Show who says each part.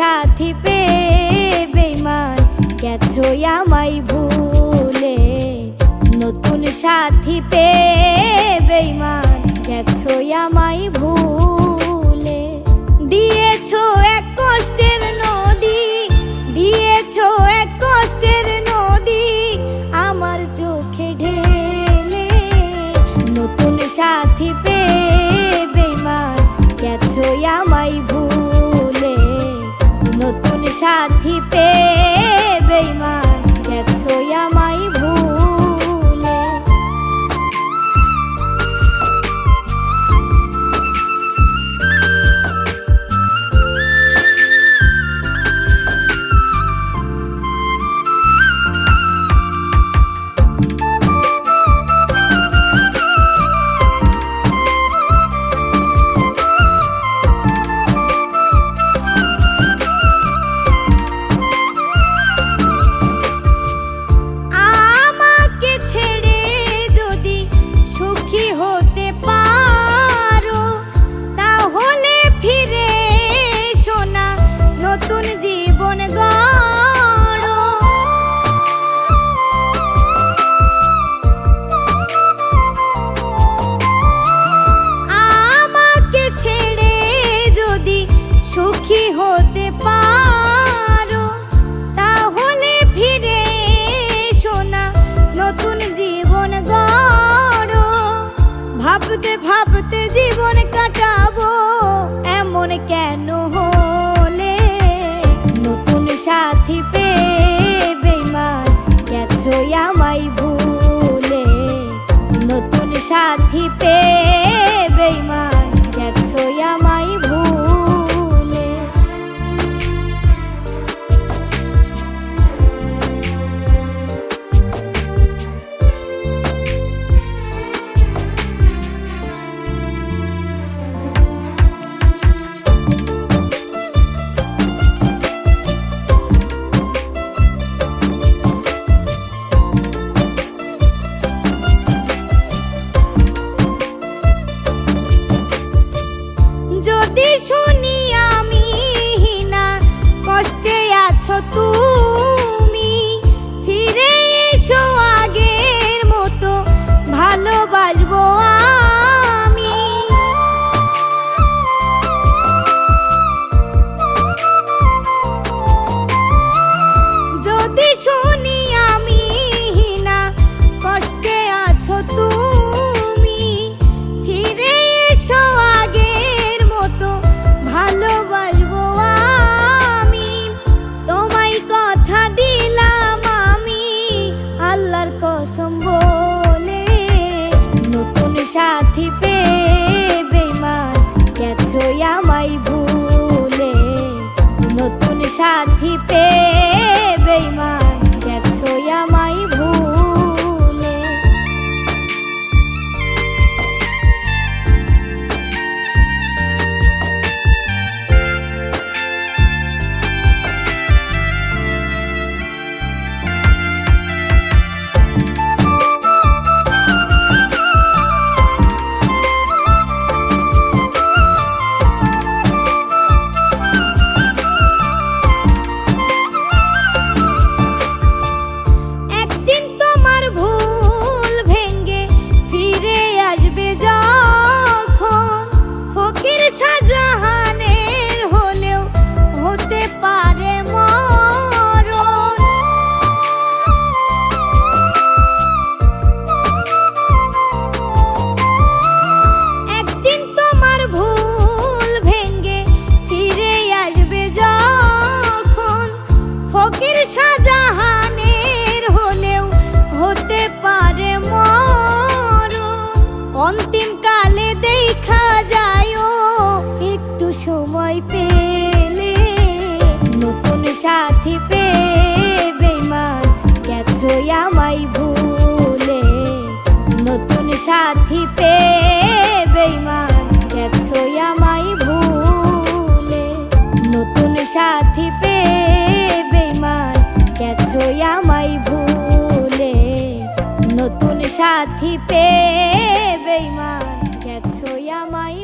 Speaker 1: সাথী পেয়ে বেঈমান গেছো আমায় ভুলে। নতুন সাথী পেয়ে বেঈমান গেছো আমায় ভুলে। দিয়েছো এক কষ্টের নদী, দিয়েছো এক কষ্টের নদী আমার চোখে ঢেলে। নতুন সাথী পেয়ে বেঈমান গেছো আমায় ভুলে। নতুন সাথী পেয়ে বেঈমান গেছো আমায় ভুলে। ভাবতে ভাবতে জীবন কাটাবো এমন কেন হলে। নতুন সাথী পেয়ে বেঈমান গেছো আমায় ভুলে। নতুন সাথী পেয়ে বেঈমান গেছো আমায় ভুলে। যদি শুনি আমি না কষ্টে আছো তুমি, ফিরে এসো আগের মতো ভালোবাসবো আমি। যদি শুনি আমি না কষ্টে আছো তুমি, ফিরে এসো আগের মতো ভালোবাসবো আমি। তোমায় কথা দিলাম আমি আল্লাহর কসম বলে। নতুন সাথী পেয়ে বেঈমান গেছো আমায় ভুলে। নতুন সাথী পেয়ে বেঈমান গেছো আমায় ভুলে। শাহজাহানের হলেও হতে পারে মরণ। অন্তিম কালে দেখা যায় একটু সময় পেলে। নতুন সাথী পেয়ে বেঈমান গেছো আমায় ভুলে। নতুন সাথী পেয়ে বেঈমান গেছো আমায় ভুলে। নতুন সাথী পেয়ে বেঈমান গেছো আমায় ভুলে। নতুন সাথী পেয়ে বেঈমান গেছো আমায়